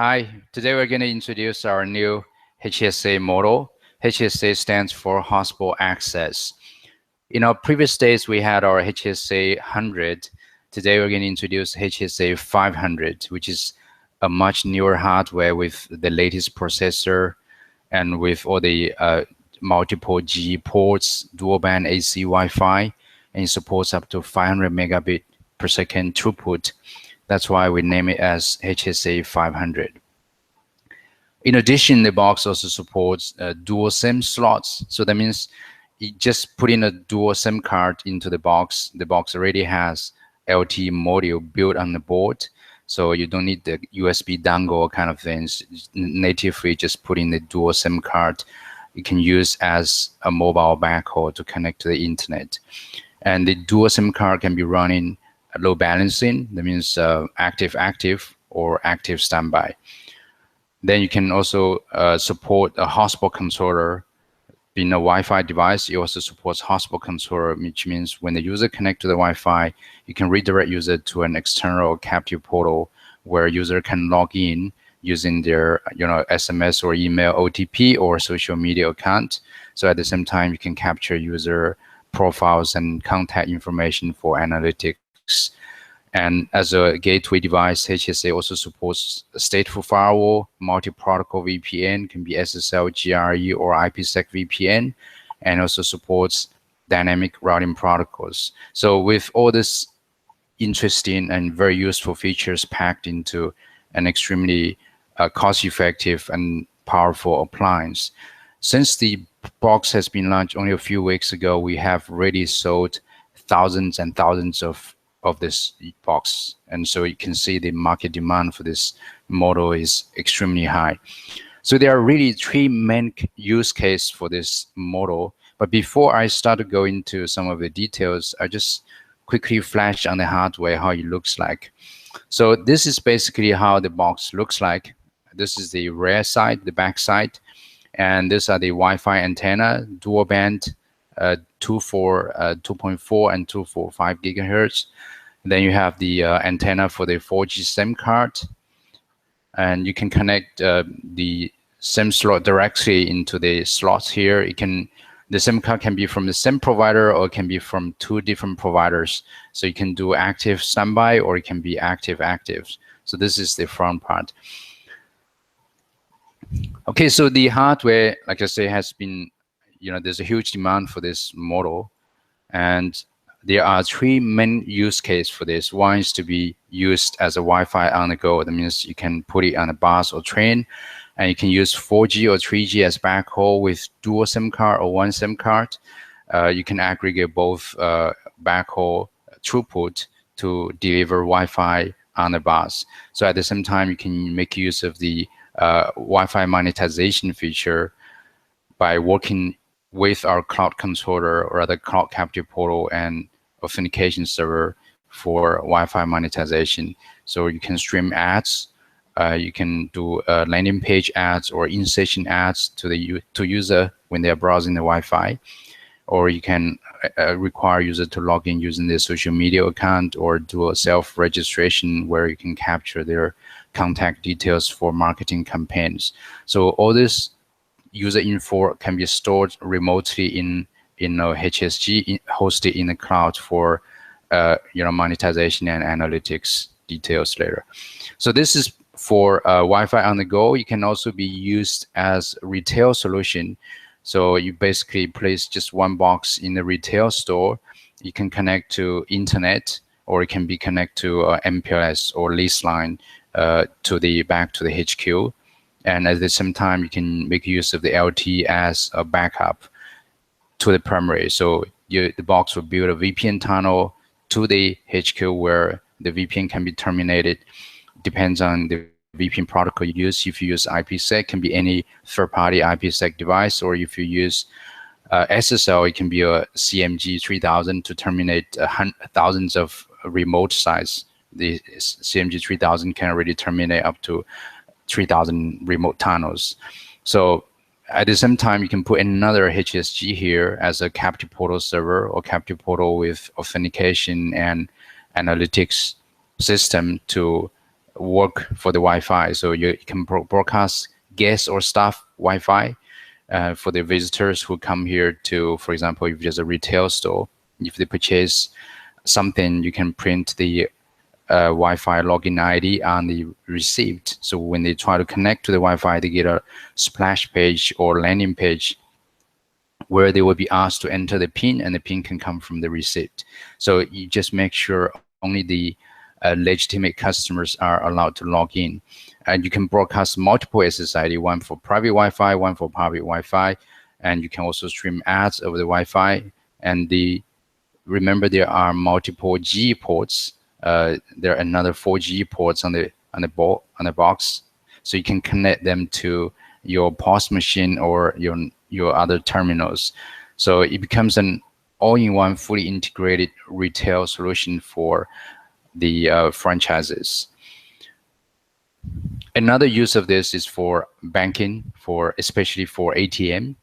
Hi, today we're going to introduce our new HSA model. HSA stands for Hospital Access. In our previous days, we had our HSA-100. Today we're going to introduce HSA-500, which is a much newer hardware with the latest processor and with all the multiple G ports, dual band AC Wi-Fi, and it supports up to 500 megabit per second throughput. That's why we name it as HSA-500. In addition, the box also supports dual SIM slots. So that means you just put in a dual SIM card into the box. The box already has LTE module built on the board. So you don't need the USB dongle kind of things. Natively, just put in the dual SIM card. You can use as a mobile backhaul to connect to the internet. And the dual SIM card can be running load balancing. That means active or active standby. Then you can also support a hotspot controller. Being a Wi-Fi device, it also supports hotspot controller, which means when the user connects to the Wi-Fi, you can redirect user to an external captive portal where user can log in using their SMS or email OTP or social media account. So at the same time, you can capture user profiles and contact information for analytics. And as a gateway device, HSA also supports a stateful firewall, multi-protocol VPN, can be SSL, GRE, or IPsec VPN, and also supports dynamic routing protocols. So with all this interesting and very useful features packed into an extremely cost-effective and powerful appliance. Since the box has been launched only a few weeks ago, we have already sold thousands and thousands of this box, and so you can see the market demand for this model is extremely high. So there are really three main use cases for this model, but before I start to go into some of the details, I just quickly flash on the hardware how it looks like. So this is basically how the box looks like. This is the rear side, the back side, and these are the Wi-Fi antenna, dual band, 2.4 and 2.45 gigahertz. Then you have the antenna for the 4G SIM card, and you can connect the SIM slot directly into the slots here. The SIM card can be from the same provider or it can be from two different providers. So you can do active standby or it can be active. So this is the front part. Okay, so the hardware, like I say, has been, there's a huge demand for this model, and there are three main use cases for this. One is to be used as a Wi-Fi on the go. That means you can put it on a bus or train, and you can use 4G or 3G as backhaul with dual SIM card or one SIM card. You can aggregate both backhaul throughput to deliver Wi-Fi on the bus. So at the same time, you can make use of the Wi-Fi monetization feature by working with our cloud controller or other cloud captive portal and authentication server for Wi-Fi monetization. So you can stream ads, you can do landing page ads or in-session ads to user when they are browsing the Wi-Fi, or you can require user to log in using their social media account or do a self-registration where you can capture their contact details for marketing campaigns. So all this user info can be stored remotely in HSG hosted in the cloud for monetization and analytics details later. So this is for Wi-Fi on the go. You can also be used as a retail solution. So you basically place just one box in the retail store. You can connect to internet, or it can be connected to MPLS or lease line back to the HQ. And at the same time, you can make use of the LTE as a backup to the primary. So the box will build a VPN tunnel to the HQ where the VPN can be terminated. Depends on the VPN protocol you use. If you use IPsec, it can be any third-party IPsec device, or if you use SSL, it can be a CMG 3000 to terminate thousands of remote sites. The CMG 3000 can already terminate up to 3,000 remote tunnels. So at the same time, you can put another HSG here as a captive portal server or captive portal with authentication and analytics system to work for the Wi-Fi. So you can broadcast guest or staff Wi-Fi for the visitors who come here to, for example, if there's a retail store, if they purchase something, you can print the Wi-Fi login ID on the receipt. So when they try to connect to the Wi-Fi, they get a splash page or landing page where they will be asked to enter the PIN, and the PIN can come from the receipt. So you just make sure only the legitimate customers are allowed to log in. And you can broadcast multiple SSID, one for private Wi-Fi, one for public Wi-Fi, and you can also stream ads over the Wi-Fi. And remember, there are multiple G ports. There are another 4G ports on the box, so you can connect them to your POS machine or your other terminals. So it becomes an all-in-one, fully integrated retail solution for the franchises. Another use of this is for banking, especially for ATM.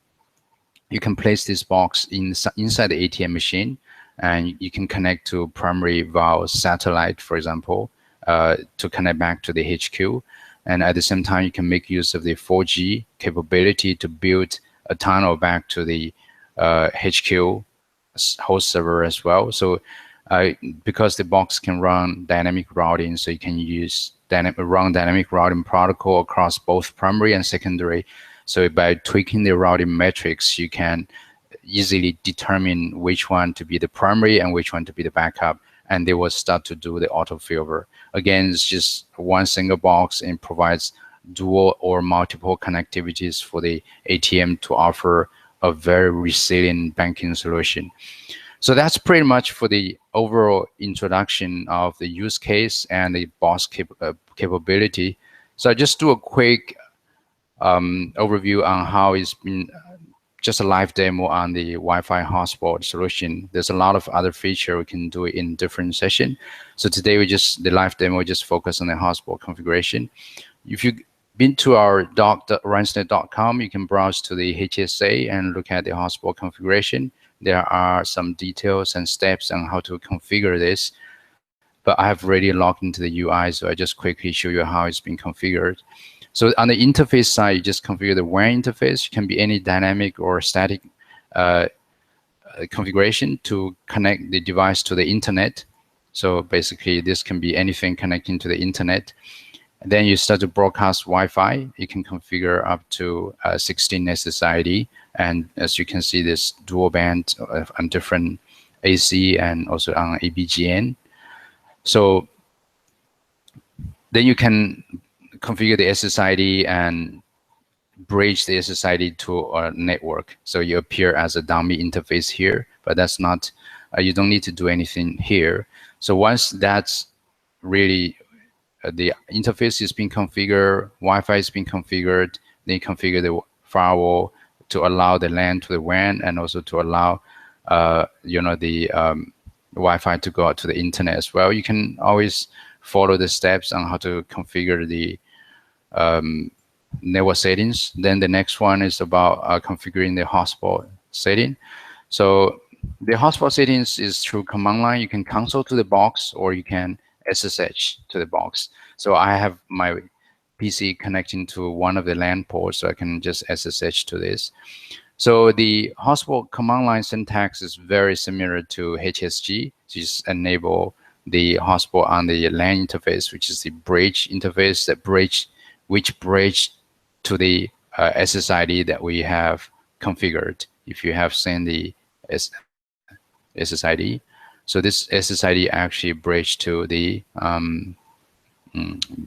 You can place this box inside the ATM machine, and you can connect to primary via satellite, for example, to connect back to the HQ. And at the same time, you can make use of the 4G capability to build a tunnel back to the HQ host server as well. So because the box can run dynamic routing, so you can use run dynamic routing protocol across both primary and secondary. So by tweaking the routing metrics, you can easily determine which one to be the primary and which one to be the backup, and they will start to do the auto failover. Again, it's just one single box and provides dual or multiple connectivities for the ATM to offer a very resilient banking solution. So that's pretty much for the overall introduction of the use case and the box capability. So I just do a quick overview on how it's been just a live demo on the Wi-Fi hotspot solution. There's a lot of other feature we can do in different session. So today the live demo just focus on the hotspot configuration. If you've been to our doc.ransnet.com, you can browse to the HSA and look at the hotspot configuration. There are some details and steps on how to configure this, but I have already logged into the UI, so I just quickly show you how it's been configured. So on the interface side, you just configure the WAN interface. It can be any dynamic or static configuration to connect the device to the internet. So basically, this can be anything connecting to the internet. And then you start to broadcast Wi-Fi. You can configure up to 16 SSID. And as you can see, this dual band on different AC and also on ABGN. So then you can configure the SSID and bridge the SSID to a network. So you appear as a dummy interface here, but that's not, you don't need to do anything here. So once that's really, the interface is being configured, Wi-Fi is being configured, then you configure the firewall to allow the LAN to the WAN and also to allow, the Wi-Fi to go out to the internet as well. You can always follow the steps on how to configure the network settings. Then the next one is about configuring the hotspot setting. So the hotspot settings is through command line. You can console to the box or you can SSH to the box. So I have my PC connecting to one of the LAN ports, so I can just SSH to this. So the hotspot command line syntax is very similar to HSG. So you just enable the hotspot on the LAN interface, which is the bridge interface, which bridge to the SSID that we have configured. If you have seen the SSID, so this SSID actually bridge to the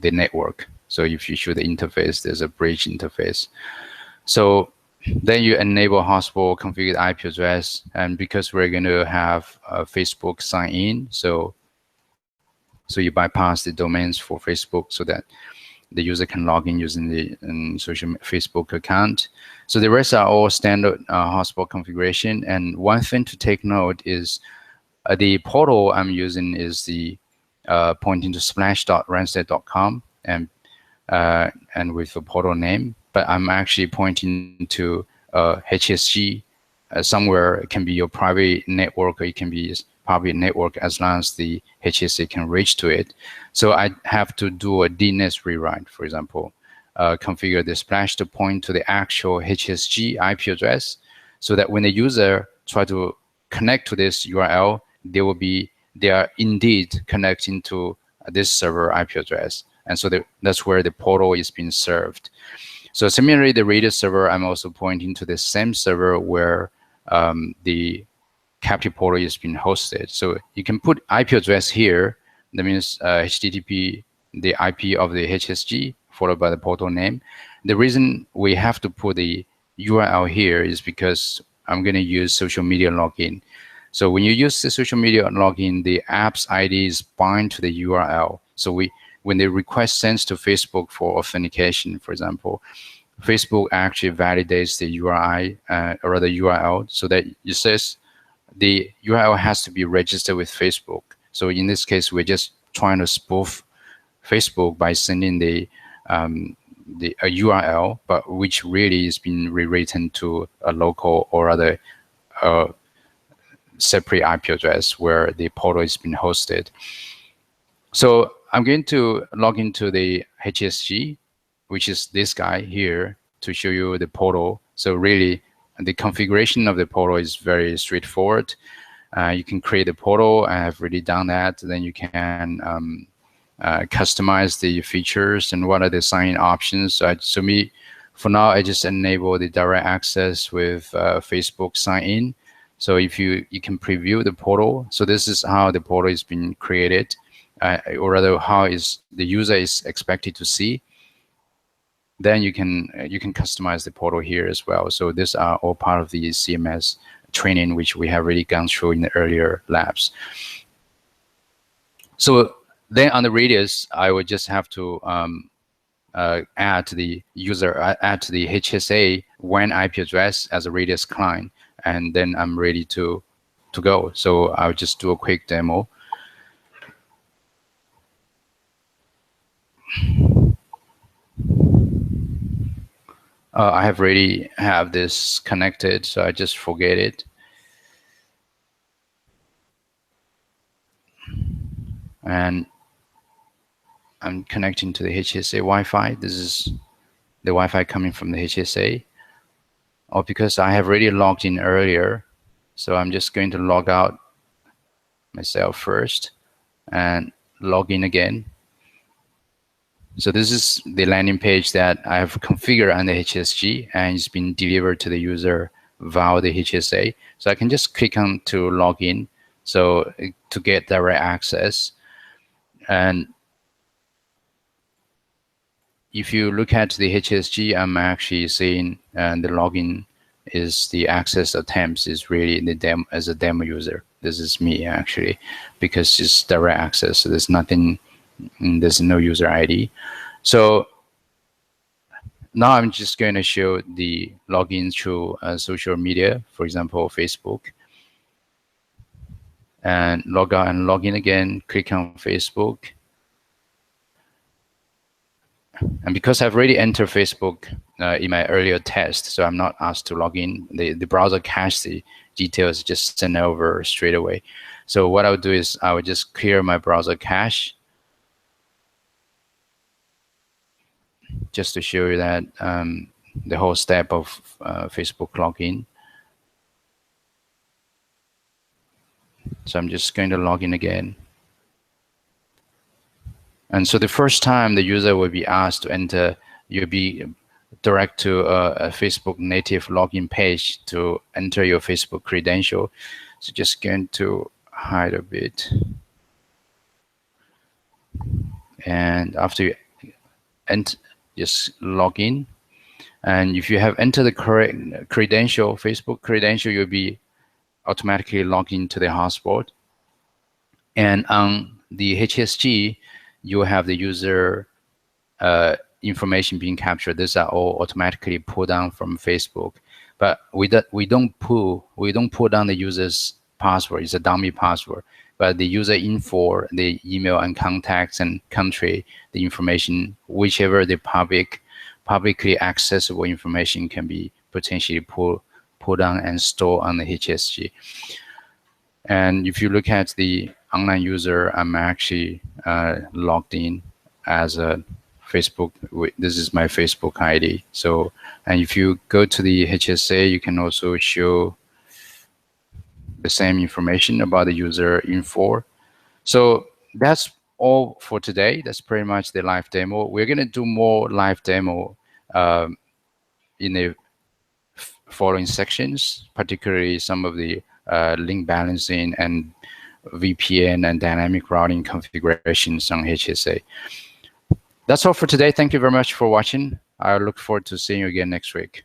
network. So if you show the interface, there's a bridge interface. So then you enable hotspot configured IP address, and because we're going to have Facebook sign in, so you bypass the domains for Facebook so that the user can log in using the Facebook account. So the rest are all standard hotspot configuration. And one thing to take note is the portal I'm using is the pointing to splash.ransnet.com and with the portal name, but I'm actually pointing to HSG somewhere. It can be your private network, or it can be public network as long as the HSA can reach to it. So I have to do a DNS rewrite, for example, configure the splash to point to the actual HSG IP address, so that when the user try to connect to this URL, they are indeed connecting to this server IP address, and so that's where the portal is being served. So similarly, the radio server, I'm also pointing to the same server where the captive portal is being hosted. So you can put IP address here. That means HTTP, the IP of the HSG followed by the portal name. The reason we have to put the URL here is because I'm going to use social media login. So when you use the social media login, the app's ID is bound to the URL. So when the request sends to Facebook for authentication, for example, Facebook actually validates the URI or the URL, so that it says the URL has to be registered with Facebook. So in this case, we're just trying to spoof Facebook by sending a URL, but which really is being rewritten to a local or other separate IP address where the portal is being hosted. So I'm going to log into the HSG, which is this guy here, to show you the portal. So really, the configuration of the portal is very straightforward. You can create a portal. I have already done that. Then you can customize the features and what are the sign-in options. For now, I just enable the direct access with Facebook sign-in. So if you can preview the portal. So this is how the portal is being created, or rather how the user is expected to see. Then you can customize the portal here as well. So these are all part of the CMS training, which we have already gone through in the earlier labs. So then on the radius, I would just have to add the HSA-WAN IP address as a radius client, and then I'm ready to go. So I'll just do a quick demo. I have already have this connected, so I just forget it. And I'm connecting to the HSA Wi-Fi. This is the Wi-Fi coming from the HSA. Or because I have already logged in earlier, so I'm just going to log out myself first and log in again. So this is the landing page that I have configured on the HSG, and it's been delivered to the user via the HSA. So I can just click on to log in, so to get direct access. And if you look at the HSG, I'm actually seeing the login is the access attempts is really the demo as a demo user. This is me actually, because it's direct access. So there's nothing, there's no user ID. So now I'm just going to show the login through social media, for example, Facebook. And log out and log in again, click on Facebook. And because I've already entered Facebook in my earlier test, so I'm not asked to log in. The browser caches the details, just send over straight away. So what I would do is I would just clear my browser cache, just to show you that the whole step of Facebook login. So I'm just going to log in again. And so the first time the user will be asked to enter, you'll be direct to a Facebook native login page to enter your Facebook credential. So just going to hide a bit. And after you enter, just log in. And if you have entered the correct credential, Facebook credential, you'll be automatically logged into the hotspot. And on the HSG, you have the user information being captured. These are all automatically pulled down from Facebook, but we don't pull down the user's password. It's a dummy password, but the user info, the email and contacts and country, the information, whichever the publicly accessible information can be potentially pulled down and stored on the HSG. And if you look at the online user, I'm actually logged in as a Facebook. This is my Facebook ID. So, and if you go to the HSA, you can also show the same information about the user info. So that's all for today. That's pretty much the live demo. We're going to do more live demo in the following sections, particularly some of the link balancing and VPN and dynamic routing configurations on HSA. That's all for today. Thank you very much for watching. I look forward to seeing you again next week.